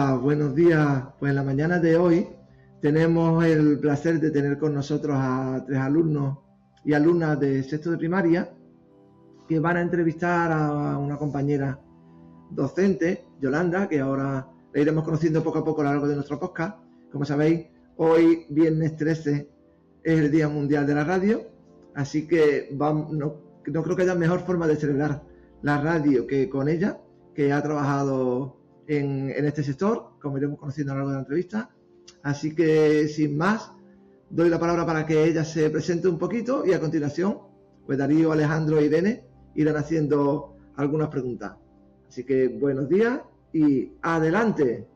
Hola, buenos días. Pues en la mañana de hoy tenemos el placer de tener con nosotros a 3 alumnos y alumnas de sexto de primaria que van a entrevistar a una compañera docente, Yolanda, que ahora la iremos conociendo poco a poco a lo largo de nuestro podcast. Como sabéis, hoy, viernes 13, es el Día Mundial de la Radio, así que no creo que haya mejor forma de celebrar la radio que con ella, que ha trabajado en este sector, como iremos conociendo a lo largo de la entrevista. Así que, sin más, doy la palabra para que ella se presente un poquito y a continuación, pues Darío, Alejandro e Irene irán haciendo algunas preguntas. Así que buenos días y adelante.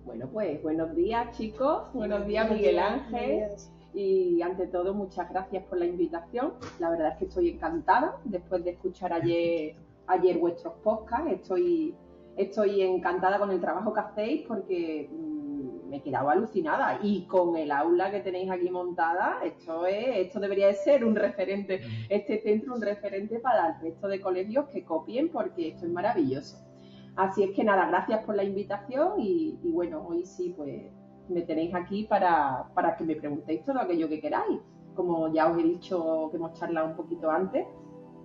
Bueno, pues buenos días, chicos. Buenos días, Miguel Ángel. Y ante todo, muchas gracias por la invitación. La verdad es que estoy encantada después de escuchar ayer vuestros podcasts. Estoy encantada con el trabajo que hacéis porque me he quedado alucinada. Y con el aula que tenéis aquí montada, esto debería de ser un referente, este centro un referente para el resto de colegios que copien, porque esto es maravilloso. Así es que nada, gracias por la invitación y bueno, hoy sí, pues me tenéis aquí para que me preguntéis todo aquello que queráis. Como ya os he dicho que hemos charlado un poquito antes,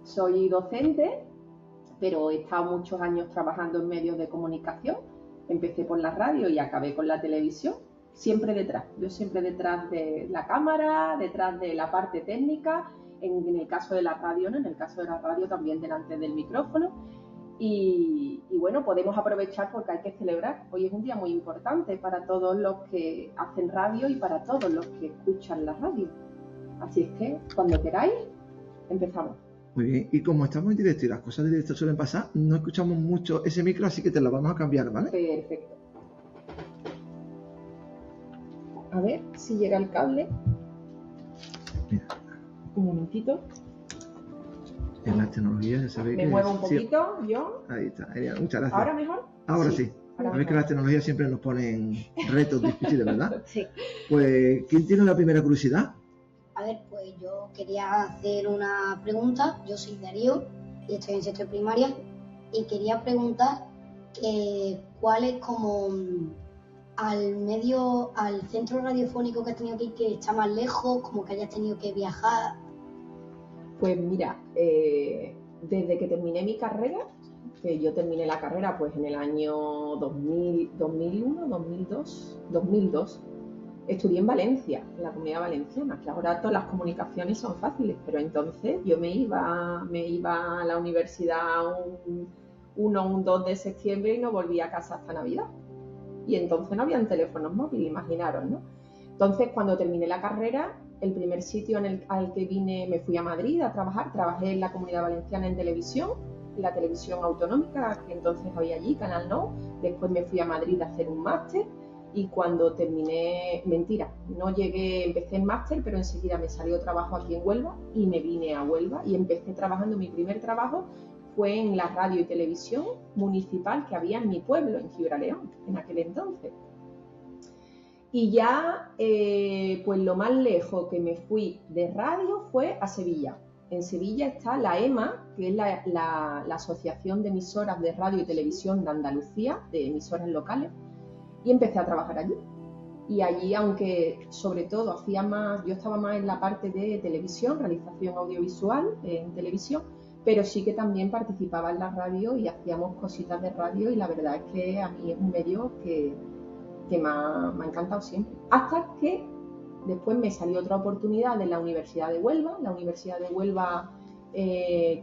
soy docente, pero he estado muchos años trabajando en medios de comunicación. Empecé por la radio y acabé con la televisión, siempre detrás. Yo siempre detrás de la cámara, detrás de la parte técnica, en el caso de la radio no, en el caso de la radio también delante del micrófono. Y bueno, podemos aprovechar porque hay que celebrar. Hoy es un día muy importante para todos los que hacen radio y para todos los que escuchan la radio. Así es que, cuando queráis, empezamos. Muy bien, y como estamos en directo y las cosas de directo suelen pasar, no escuchamos mucho ese micro, así que te lo vamos a cambiar, ¿vale? Perfecto. A ver si llega el cable. Mira. Un momentito. En la tecnología ya sabéis que... Me muevo un poquito, sí. Yo. Ahí está, muchas gracias. ¿Ahora mejor? Ahora sí. Sabéis que las tecnologías siempre nos ponen retos difíciles, ¿verdad? Sí. Pues, ¿quién tiene la primera curiosidad? A ver, pues yo quería hacer una pregunta. Yo soy Darío y estoy en sexto de primaria y quería preguntar cuál es como al centro radiofónico que has tenido que ir, que está más lejos, como que hayas tenido que viajar. Pues mira, desde que terminé mi carrera, que yo terminé la carrera pues en el año 2002, estudié en Valencia, en la Comunidad Valenciana, que ahora todas las comunicaciones son fáciles, pero entonces yo me iba a la universidad un 2 de septiembre y no volví a casa hasta Navidad. Y entonces no habían teléfonos móviles, imaginaros, ¿no? Entonces, cuando terminé la carrera, el primer sitio al que vine, me fui a Madrid a trabajar. Trabajé en la Comunidad Valenciana en televisión, en la televisión autonómica que entonces había allí, Canal No. Después me fui a Madrid a hacer un máster y cuando terminé, empecé el máster, pero enseguida me salió trabajo aquí en Huelva y me vine a Huelva y empecé trabajando. Mi primer trabajo fue en la radio y televisión municipal que había en mi pueblo, en Gibraleón, en aquel entonces. Y ya, pues lo más lejos que me fui de radio fue a Sevilla. En Sevilla está la EMA, que es la Asociación de Emisoras de Radio y Televisión de Andalucía, de emisoras locales, y empecé a trabajar allí. Y allí, aunque sobre todo yo estaba más en la parte de televisión, realización audiovisual en televisión, pero sí que también participaba en la radio y hacíamos cositas de radio y la verdad es que a mí es un medio que me ha encantado siempre. Hasta que después me salió otra oportunidad de la Universidad de Huelva. La Universidad de Huelva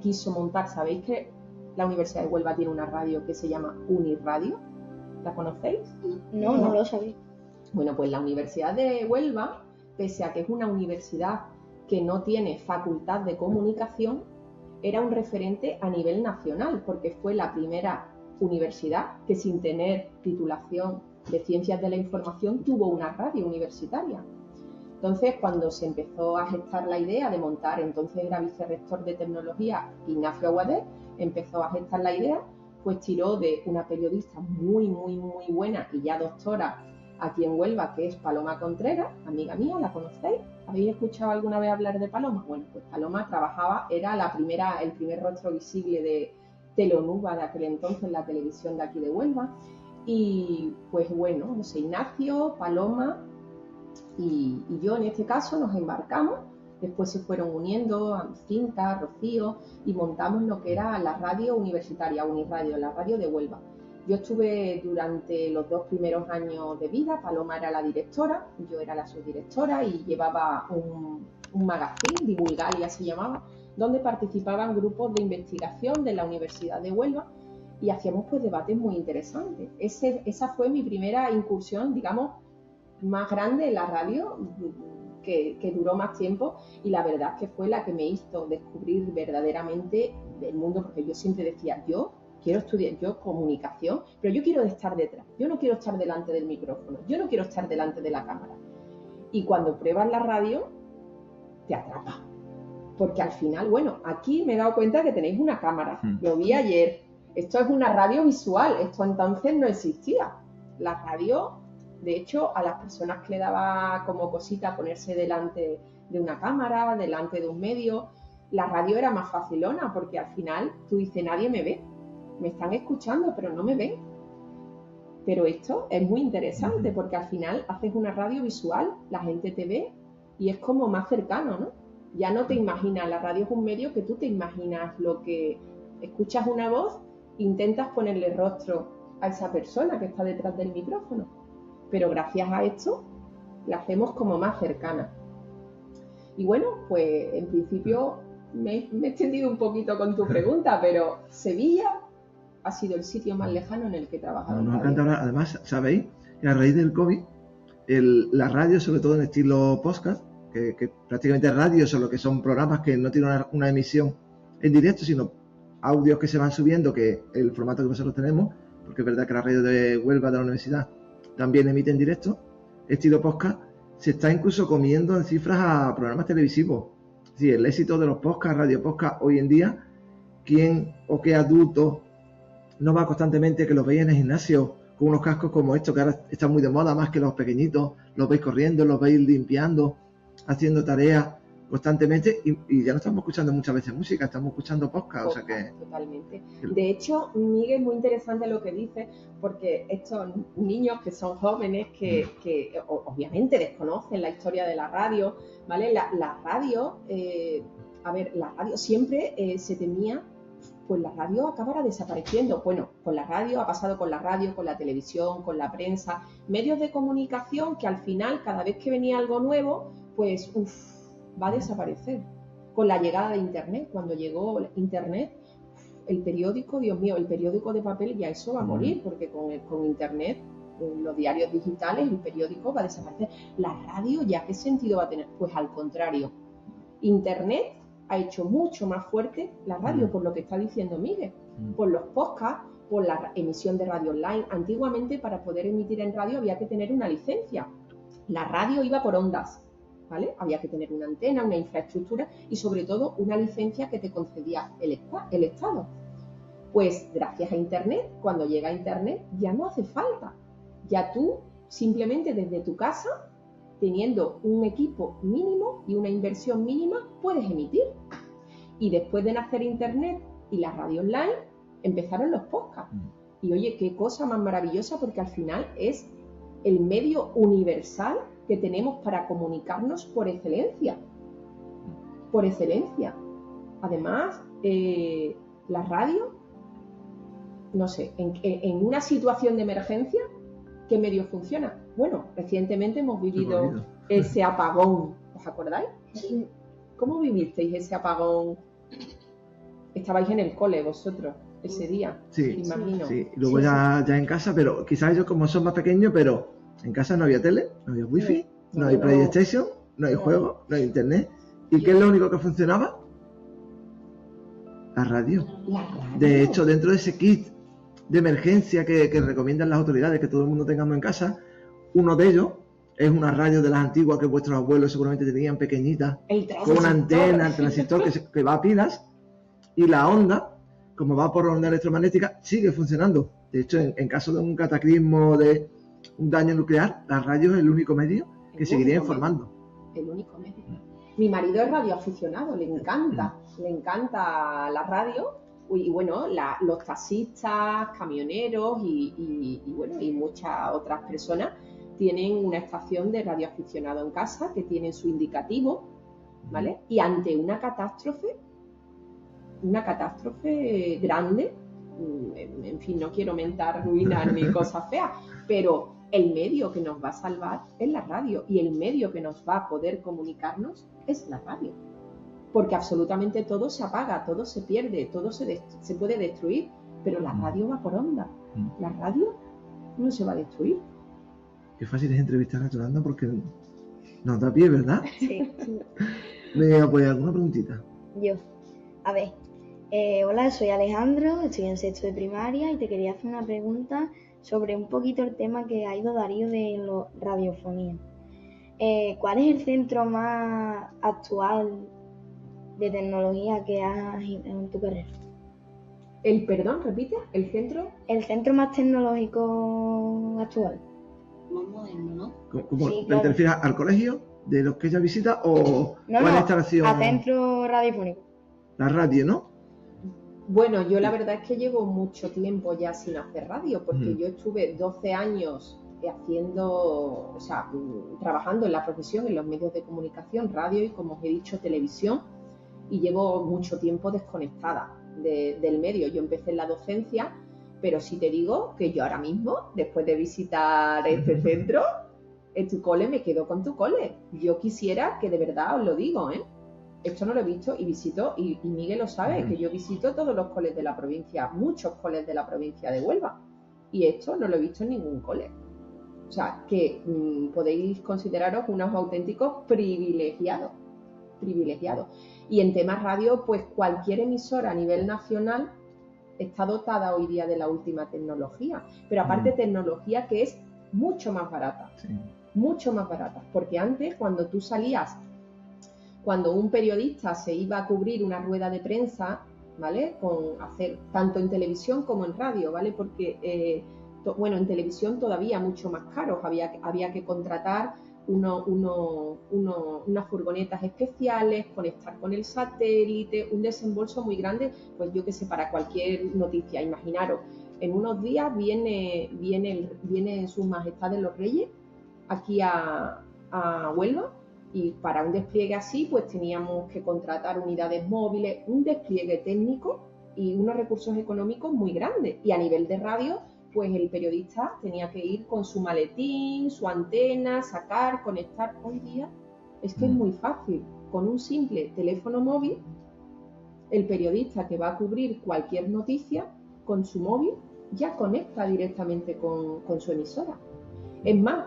quiso montar, ¿sabéis que la Universidad de Huelva tiene una radio que se llama Unirradio? ¿La conocéis? No lo sabía. Bueno, pues la Universidad de Huelva, pese a que es una universidad que no tiene facultad de comunicación, era un referente a nivel nacional, porque fue la primera universidad que, sin tener titulación de Ciencias de la Información, tuvo una radio universitaria. Entonces, cuando se empezó a gestar la idea de montar, entonces era vicerrector de tecnología Ignacio Aguadé, empezó a gestar la idea, pues tiró de una periodista muy, muy, muy buena y ya doctora aquí en Huelva, que es Paloma Contreras, amiga mía, ¿la conocéis? ¿Habéis escuchado alguna vez hablar de Paloma? Bueno, pues Paloma era el primer rostro visible de Telonuba de aquel entonces, la televisión de aquí de Huelva. Y pues bueno, José Ignacio, Paloma y yo en este caso nos embarcamos. Después se fueron uniendo a Cinta, Rocío, y montamos lo que era la radio universitaria, Unirradio, la radio de Huelva. Yo estuve durante los 2 primeros años de vida. Paloma era la directora, yo era la subdirectora y llevaba un magazine, Divulgalia se llamaba, donde participaban grupos de investigación de la Universidad de Huelva y hacíamos pues debates muy interesantes. Esa fue mi primera incursión, digamos, más grande en la radio, que duró más tiempo, y la verdad es que fue la que me hizo descubrir verdaderamente el mundo, porque yo siempre decía, yo quiero estudiar comunicación, pero yo quiero estar detrás, yo no quiero estar delante del micrófono, yo no quiero estar delante de la cámara. Y cuando pruebas la radio, te atrapa. Porque al final, bueno, aquí me he dado cuenta que tenéis una cámara, lo vi ayer, esto es una radio visual, esto entonces no existía. La radio, de hecho, a las personas que le daba como cosita ponerse delante de una cámara, delante de un medio, la radio era más facilona, porque al final tú dices, nadie me ve, me están escuchando, pero no me ven. Pero esto es muy interesante, porque al final haces una radio visual, la gente te ve y es como más cercano, ¿no? Ya no te imaginas, la radio es un medio que tú te imaginas lo que escuchas una voz, intentas ponerle rostro a esa persona que está detrás del micrófono, pero gracias a esto la hacemos como más cercana. Y bueno, pues en principio me he extendido un poquito con tu pregunta, pero Sevilla ha sido el sitio más lejano en el que he trabajado. Nos encanta hablar. Además, sabéis que a raíz del COVID, la radio, sobre todo en estilo podcast, que prácticamente radio, solo que son programas que no tienen una emisión en directo, sino audios que se van subiendo, que el formato que nosotros tenemos, porque es verdad que la radio de Huelva, de la universidad, también emite en directo, estilo podcast, se está incluso comiendo en cifras a programas televisivos. Sí, el éxito de los podcasts, radio podcast, hoy en día, ¿quién o qué adulto no va constantemente, que los veis en el gimnasio con unos cascos como estos, que ahora están muy de moda, más que los pequeñitos, los veis corriendo, los veis limpiando, haciendo tareas constantemente, y ya no estamos escuchando muchas veces música, estamos escuchando podcast, o sea que... Totalmente. De hecho, Miguel, es muy interesante lo que dice, porque estos niños que son jóvenes, que obviamente desconocen la historia de la radio, ¿vale? La radio, la radio siempre se temía, pues la radio acabara desapareciendo. Bueno, con la radio ha pasado, con la radio, con la televisión, con la prensa, medios de comunicación que al final, cada vez que venía algo nuevo, pues va a desaparecer. Con la llegada de Internet, cuando llegó Internet, el periódico, Dios mío, el periódico de papel ya eso va a morir, porque con Internet, los diarios digitales, el periódico va a desaparecer. La radio, ¿ya qué sentido va a tener? Pues al contrario, Internet ha hecho mucho más fuerte la radio, por lo que está diciendo Miguel, por los podcasts, por la emisión de radio online. Antiguamente, para poder emitir en radio había que tener una licencia. La radio iba por ondas, ¿vale? Había que tener una antena, una infraestructura y sobre todo una licencia que te concedía el Estado. Pues gracias a Internet, cuando llega Internet ya no hace falta. Ya tú simplemente desde tu casa, teniendo un equipo mínimo y una inversión mínima, puedes emitir. Y después de nacer Internet y la radio online, empezaron los podcasts. Y oye, qué cosa más maravillosa, porque al final es el medio universal que tenemos para comunicarnos por excelencia. Por excelencia. Además, la radio, no sé, en una situación de emergencia, ¿qué medio funciona? Bueno, recientemente hemos vivido ese apagón. ¿Os acordáis? Sí. ¿Cómo vivisteis ese apagón? Estabais en el cole vosotros ese día, sí, imagino. Sí, luego ya en casa, pero quizás ellos como son más pequeños, pero en casa no había tele, no había wifi, no hay PlayStation, no hay juegos, no hay internet. ¿Y qué es lo único que funcionaba? La radio. De hecho, dentro de ese kit de emergencia que recomiendan las autoridades que todo el mundo tengamos en casa, uno de ellos es una radio de las antiguas que vuestros abuelos seguramente tenían, pequeñitas, con una antena, el transistor que va a pilas, y la onda, como va por onda electromagnética, sigue funcionando. De hecho, en caso de un cataclismo, de un daño nuclear, la radio es el único medio que seguiría informando. El único medio. Mi marido es radioaficionado, le encanta la radio, y bueno, los taxistas, camioneros y bueno, y muchas otras personas tienen una estación de radioaficionado en casa que tienen su indicativo, ¿vale? Y ante una catástrofe grande, en fin, no quiero mentar ruinas ni cosas feas, pero el medio que nos va a salvar es la radio y el medio que nos va a poder comunicarnos es la radio. Porque absolutamente todo se apaga, todo se pierde, todo se puede destruir, pero la radio va por onda. La radio no se va a destruir. Qué fácil es entrevistar a Yolanda porque nos da pie, ¿verdad? Sí. Venga, pues alguna preguntita. Yo. A ver. Hola, soy Alejandro, estoy en sexto de primaria y te quería hacer una pregunta sobre un poquito el tema que ha ido Darío de la radiofonía. ¿Cuál es el centro más actual de tecnología que has en tu carrera? Perdón, repite, el centro. El centro más tecnológico actual. Más moderno, ¿no? ¿Cómo Sí, te claro. refieres al colegio de los que ella visita o a la instalación? A centro radiofónico. La radio, ¿no? Bueno, yo la verdad es que llevo mucho tiempo ya sin hacer radio, porque yo estuve 12 años trabajando en la profesión, en los medios de comunicación, radio y, como os he dicho, televisión, y llevo mucho tiempo desconectada del medio. Yo empecé en la docencia, pero sí te digo que yo ahora mismo, después de visitar este centro, en tu cole, me quedo con tu cole. Yo quisiera que, de verdad os lo digo, esto no lo he visto y visito, y Miguel lo sabe, que yo visito todos los coles de la provincia, muchos coles de la provincia de Huelva, y esto no lo he visto en ningún cole. O sea, que podéis consideraros unos auténticos privilegiados. Y en temas radio, pues cualquier emisora a nivel nacional está dotada hoy día de la última tecnología, pero aparte tecnología que es mucho más barata, mucho más barata, porque antes cuando un periodista se iba a cubrir una rueda de prensa, ¿vale? Tanto en televisión como en radio, ¿vale? Porque, en televisión todavía mucho más caros, había que contratar unas furgonetas especiales, conectar con el satélite, un desembolso muy grande, pues yo que sé, para cualquier noticia. Imaginaros, en unos días viene Sus Majestades los Reyes aquí a Huelva, y para un despliegue así pues teníamos que contratar unidades móviles, un despliegue técnico y unos recursos económicos muy grandes. Y a nivel de radio, pues el periodista tenía que ir con su maletín, su antena, conectar. Hoy día es que es muy fácil, con un simple teléfono móvil, el periodista que va a cubrir cualquier noticia con su móvil ya conecta directamente con su emisora. Es más,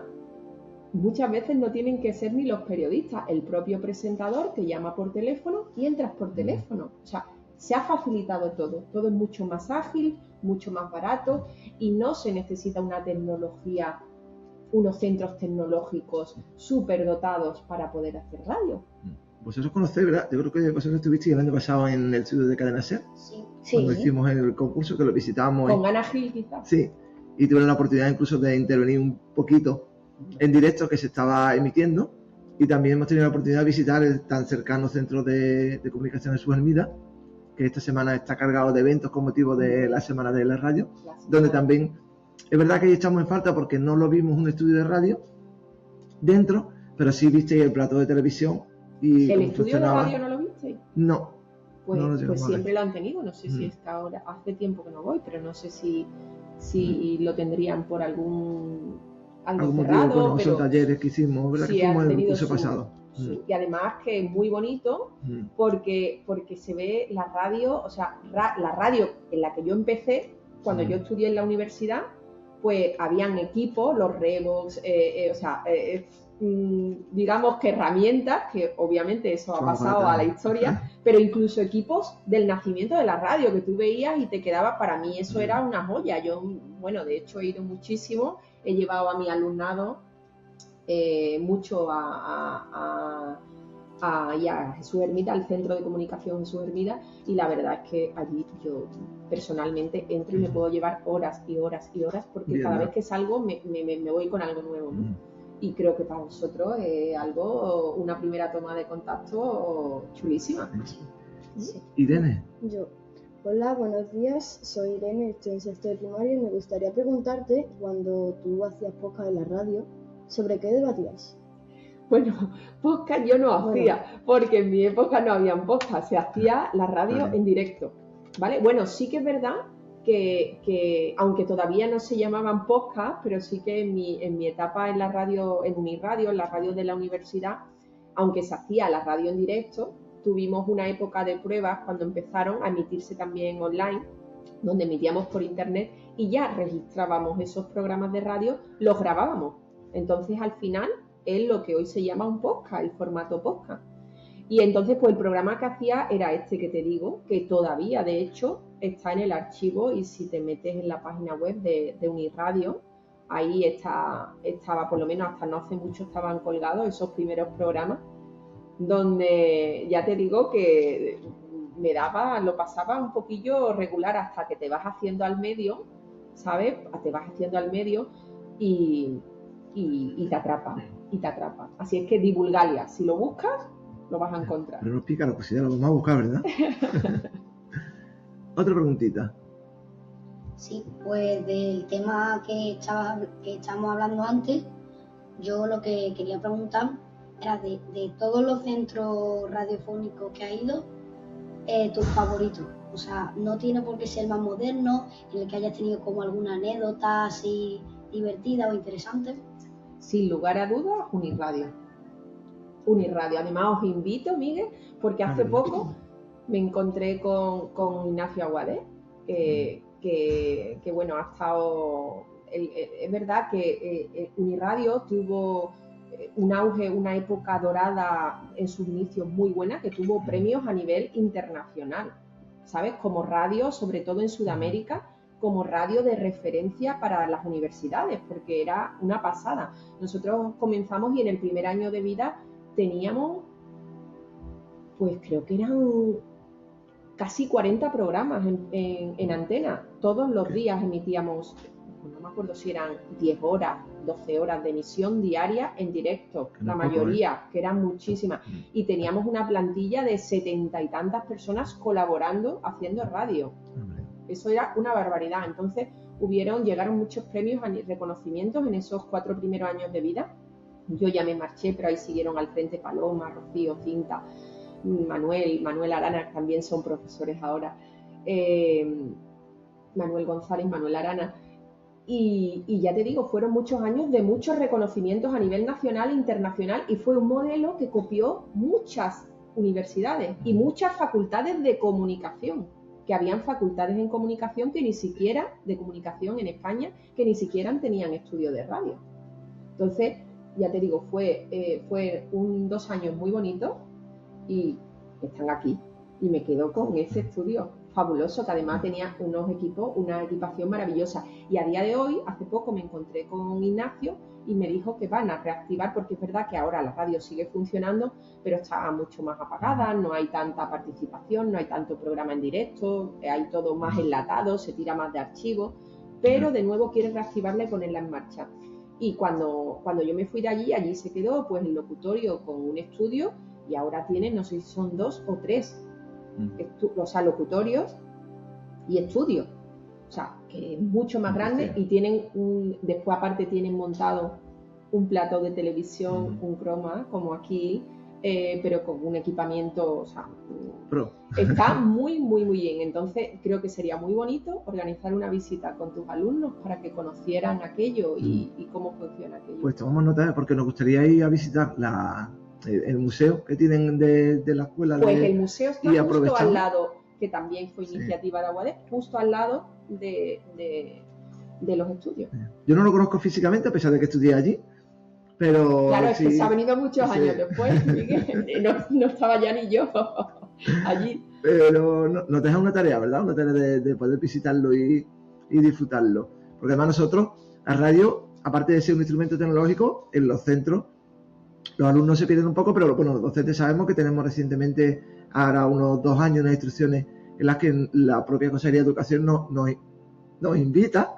muchas veces no tienen que ser ni los periodistas, el propio presentador te llama por teléfono y entras por teléfono. O sea, se ha facilitado todo es mucho más ágil, mucho más barato, y no se necesita una tecnología, unos centros tecnológicos súper dotados para poder hacer radio. Vosotros conocéis, ¿verdad? Yo creo que vosotros estuvisteis el año pasado en el estudio de Cadena SER, cuando hicimos el concurso, que lo visitamos. Con Ana Gil, quizás. Sí, y tuve la oportunidad incluso de intervenir un poquito en directo que se estaba emitiendo, y también hemos tenido la oportunidad de visitar el tan cercano Centro de Comunicación de Jesús Hermida, que esta semana está cargado de eventos con motivo de la Semana de la Radio, donde también es verdad que ahí echamos en falta porque no lo vimos un estudio de radio dentro, pero sí visteis el plató de televisión y ¿El cómo estudio funcionaba. de radio no lo visteis? No. Pues, no lo pues siempre ver. lo han tenido, no sé si está ahora, hace tiempo que no voy, pero no sé si lo tendrían por algo cerrado. Motivo, bueno, pero son talleres que hicimos, ¿verdad? Sí, que fuimos han en el tenido curso pasado. y además que es muy bonito porque se ve la radio, o sea, la radio en la que yo empecé, cuando yo estudié en la universidad, pues habían equipos, los Revox, digamos que herramientas, que obviamente eso ha pasado a la historia, pero incluso equipos del nacimiento de la radio que tú veías y te quedaba, para mí eso era una joya. Yo, bueno, de hecho he ido muchísimo, he llevado a mi alumnado mucho a Jesús Hermida, al Centro de Comunicación Jesús Hermida, y la verdad es que allí yo personalmente entro y me puedo llevar horas y horas y horas, porque bien, cada vez que salgo me voy con algo nuevo, ¿no? Y creo que para vosotros es una primera toma de contacto chulísima. Sí. Irene. Yo. Hola, buenos días. Soy Irene, estoy en sexto de primaria y me gustaría preguntarte, cuando tú hacías podcast en la radio, ¿sobre qué debatías? Bueno, podcast yo no hacía, porque en mi época no habían podcast, se hacía la radio en directo, ¿vale? Bueno, sí que es verdad que aunque todavía no se llamaban podcast, pero sí que en mi etapa en la radio, en Unirradio, en la radio de la universidad, aunque se hacía la radio en directo, tuvimos una época de pruebas cuando empezaron a emitirse también online, donde emitíamos por internet y ya registrábamos esos programas de radio, los grabábamos. Entonces, al final, es lo que hoy se llama un podcast, el formato podcast. Y entonces, pues el programa que hacía era este que te digo, que todavía, de hecho, está en el archivo, y si te metes en la página web de Unirradio, ahí estaba, por lo menos hasta no hace mucho estaban colgados esos primeros programas, donde ya te digo que lo pasaba un poquillo regular hasta que te vas haciendo al medio, ¿sabes? Te vas haciendo al medio y te atrapa, Así es que divulgalia, si lo buscas, lo vas a encontrar. Pero no pica la cosilla, lo vamos a buscar, ¿verdad? Otra preguntita. Sí, pues del tema que estábamos hablando antes, yo lo que quería preguntar era de todos los centros radiofónicos que ha ido, tus favoritos. O sea, no tiene por qué ser el más moderno, en el que hayas tenido como alguna anécdota así divertida o interesante. Sin lugar a dudas, Unirradio. Además, os invito, Miguel, porque hace poco me encontré con Ignacio Aguadé, que bueno, ha estado... es verdad que Unirradio tuvo un auge, una época dorada en sus inicios muy buena, que tuvo premios a nivel internacional, ¿sabes? Como radio, sobre todo en Sudamérica, como radio de referencia para las universidades, porque era una pasada. Nosotros comenzamos y en el primer año de vida teníamos, pues creo que eran casi 40 programas en antena. Todos los días emitíamos, no me acuerdo si eran 10 horas, 12 horas de emisión diaria en directo, la mayoría, que eran muchísimas. Y teníamos una plantilla de 70 y tantas personas colaborando, haciendo radio. Eso era una barbaridad. Entonces llegaron muchos premios y reconocimientos en esos 4 primeros años de vida. Yo ya me marché, pero ahí siguieron al frente Paloma, Rocío, Cinta, Manuel Arana, también son profesores ahora, Manuel González, Manuel Arana. Y ya te digo, fueron muchos años de muchos reconocimientos a nivel nacional e internacional, y fue un modelo que copió muchas universidades y muchas facultades de comunicación, que habían facultades en comunicación que ni siquiera, de comunicación en España, que ni siquiera tenían estudio de radio. Entonces, ya te digo, fue 2 años muy bonitos y están aquí. Y me quedo con ese estudio fabuloso, que además tenía unos equipos, una equipación maravillosa. Y a día de hoy, hace poco me encontré con Ignacio y me dijo que van a reactivar, porque es verdad que ahora la radio sigue funcionando, pero está mucho más apagada, no hay tanta participación, no hay tanto programa en directo, hay todo más enlatado, se tira más de archivos, pero de nuevo quiere reactivarla y ponerla en marcha. Y cuando yo me fui de allí se quedó pues el locutorio con un estudio, y ahora tienen, no sé si son 2 o 3 locutorios y estudios, o sea, que es mucho más grande. Y tienen después aparte tienen montado un plató de televisión, un croma, como aquí, pero con un equipamiento, o sea, Pro. Está muy, muy, muy bien. Entonces creo que sería muy bonito organizar una visita con tus alumnos para que conocieran aquello y cómo funciona aquello. Pues tomamos nota, porque nos gustaría ir a visitar el museo que tienen de la escuela. Pues el museo está justo al lado, que también fue iniciativa de Aguadé, justo al lado de los estudios. Yo no lo conozco físicamente, a pesar de que estudié allí, pero... Claro, es que se ha venido muchos años después, no estaba ya ni yo allí. Pero nos deja una tarea, ¿verdad? Una tarea de poder visitarlo y disfrutarlo. Porque además nosotros, la radio, aparte de ser un instrumento tecnológico, en los centros, los alumnos se pierden un poco, pero bueno, los docentes sabemos que tenemos recientemente, ahora unos 2 años, unas instrucciones en las que la propia Consejería de Educación nos invita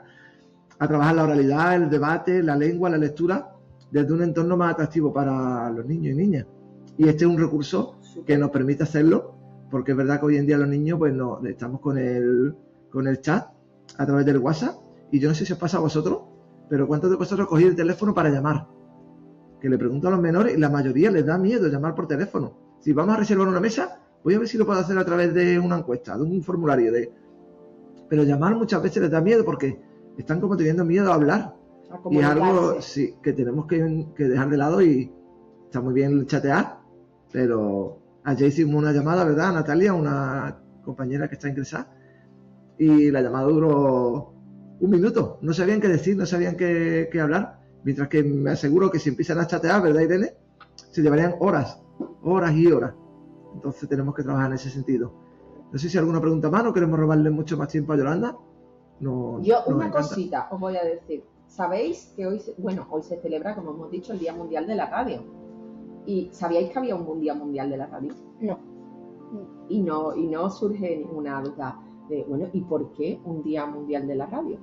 a trabajar la oralidad, el debate, la lengua, la lectura, desde un entorno más atractivo para los niños y niñas. Y este es un recurso que nos permite hacerlo porque es verdad que hoy en día los niños, pues no, estamos con el chat a través del WhatsApp, y yo no sé si os pasa a vosotros, pero ¿cuántos de vosotros cogéis el teléfono para llamar? Que le pregunto a los menores y la mayoría les da miedo llamar por teléfono. Si vamos a reservar una mesa, voy a ver si lo puedo hacer a través de una encuesta, de un formulario. Pero llamar muchas veces les da miedo porque están como teniendo miedo a hablar. Y es algo sí, que tenemos que dejar de lado, y está muy bien chatear, pero ayer hicimos una llamada, ¿verdad, Natalia? Una compañera que está ingresada, y la llamada duró 1 minuto. No sabían qué decir, no sabían qué hablar. Mientras que me aseguro que si empiezan a chatear, ¿verdad, Irene? Se llevarían horas y horas. Entonces tenemos que trabajar en ese sentido. No sé si alguna pregunta más, no queremos robarle mucho más tiempo a Yolanda. Yo una cosita os voy a decir. Sabéis que hoy se celebra, como hemos dicho, el Día Mundial de la Radio. ¿Y sabíais que había un Día Mundial de la Radio? No. Y no surge ninguna duda de, bueno, ¿y por qué un Día Mundial de la Radio?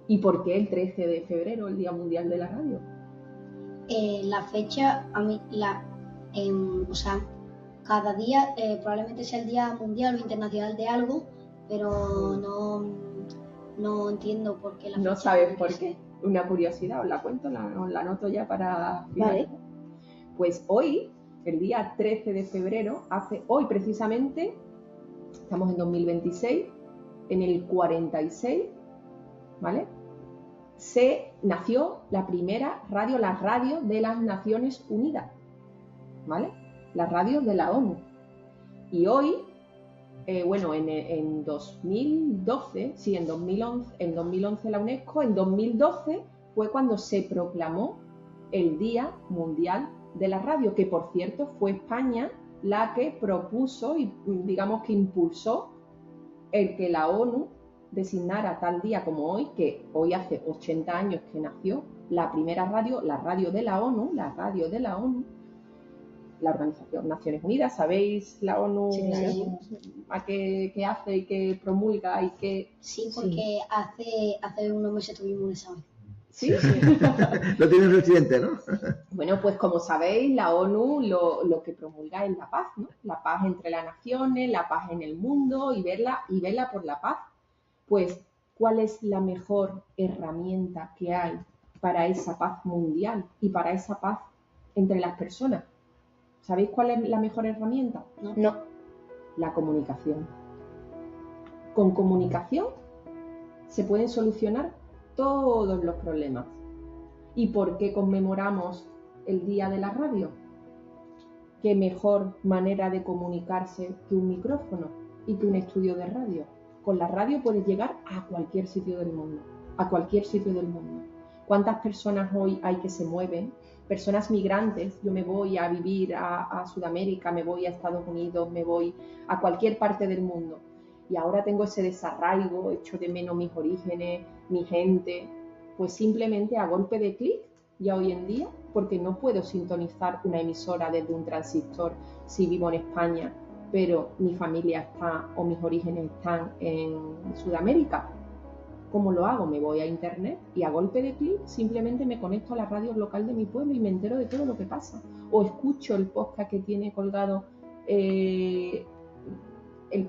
¿Y por qué el 13 de febrero, el Día Mundial de la Radio? La fecha, a mí, cada día probablemente sea el Día Mundial o Internacional de algo, pero no entiendo por qué la fecha. ¿No sabes por qué? Una curiosidad, os la cuento, os la anoto ya para finalizar. Vale. Pues hoy, el día 13 de febrero, hoy precisamente, estamos en 2026, en el 46, ¿vale? Se nació la primera radio, la radio de las Naciones Unidas, ¿vale? La radio de la ONU. Y hoy, en 2012, sí, en 2011 la UNESCO, en 2012 fue cuando se proclamó el Día Mundial de la Radio, que por cierto fue España la que propuso y digamos que impulsó el que la ONU designara tal día como hoy, que hoy hace 80 años que nació la primera radio, la radio de la ONU, la Organización Naciones Unidas. ¿Sabéis la ONU a qué hace y qué promulga y qué? Sí, porque hace unos meses tuvimos un examen. ¿Sí? Lo tiene el presidente, ¿no? Bueno, pues como sabéis, la ONU lo que promulga es la paz, ¿no? La paz entre las naciones, la paz en el mundo y vela por la paz. Pues, ¿cuál es la mejor herramienta que hay para esa paz mundial y para esa paz entre las personas? ¿Sabéis cuál es la mejor herramienta? No. La comunicación. Con comunicación se pueden solucionar todos los problemas. ¿Y por qué conmemoramos el Día de la Radio? ¿Qué mejor manera de comunicarse que un micrófono y que un estudio de radio? Con la radio puedes llegar a cualquier sitio del mundo, ¿Cuántas personas hoy hay que se mueven? Personas migrantes. Yo me voy a vivir a Sudamérica, me voy a Estados Unidos, me voy a cualquier parte del mundo. Y ahora tengo ese desarraigo, echo de menos mis orígenes, mi gente. Pues simplemente a golpe de clic, ya hoy en día, porque no puedo sintonizar una emisora desde un transistor si vivo en España, pero mi familia está o mis orígenes están en Sudamérica. ¿Cómo lo hago? Me voy a internet y a golpe de clic simplemente me conecto a la radio local de mi pueblo y me entero de todo lo que pasa. O escucho el podcast que tiene colgado el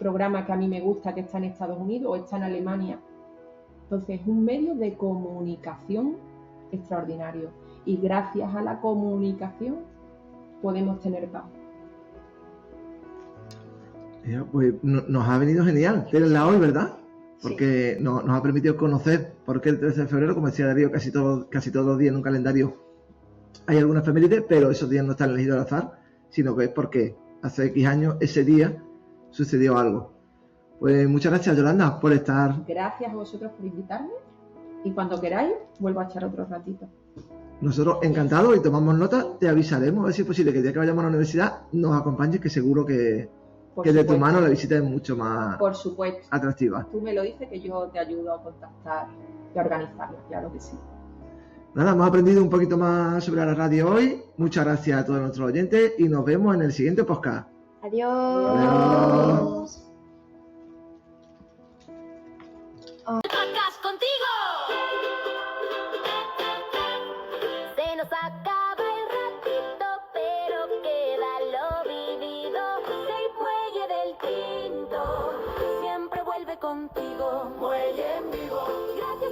programa que a mí me gusta, que está en Estados Unidos o está en Alemania. Entonces es un medio de comunicación extraordinario. Y gracias a la comunicación podemos tener paz. Pues nos ha venido genial tenerla hoy, ¿verdad? Porque sí, nos ha permitido conocer por qué el 13 de febrero, como decía Darío, casi todos los días en un calendario hay alguna efeméride, pero esos días no están elegidos al azar, sino que es porque hace X años, ese día, sucedió algo. Pues muchas gracias, Yolanda, por estar. Gracias a vosotros por invitarme y cuando queráis vuelvo a echar otro ratito. Nosotros encantados y tomamos nota, te avisaremos a ver si es posible que el día que vayamos a la universidad nos acompañes, que seguro que de tu mano la visita es mucho más atractiva. Tú me lo dices que yo te ayudo a contactar y a organizarla, claro que sí. Nada, hemos aprendido un poquito más sobre la radio hoy. Muchas gracias a todos nuestros oyentes y nos vemos en el siguiente podcast. Adiós. Adiós. Contigo. Se nos acaba el ratito, pero queda lo vivido. El muelle de contigo. Muelle en vivo. Gracias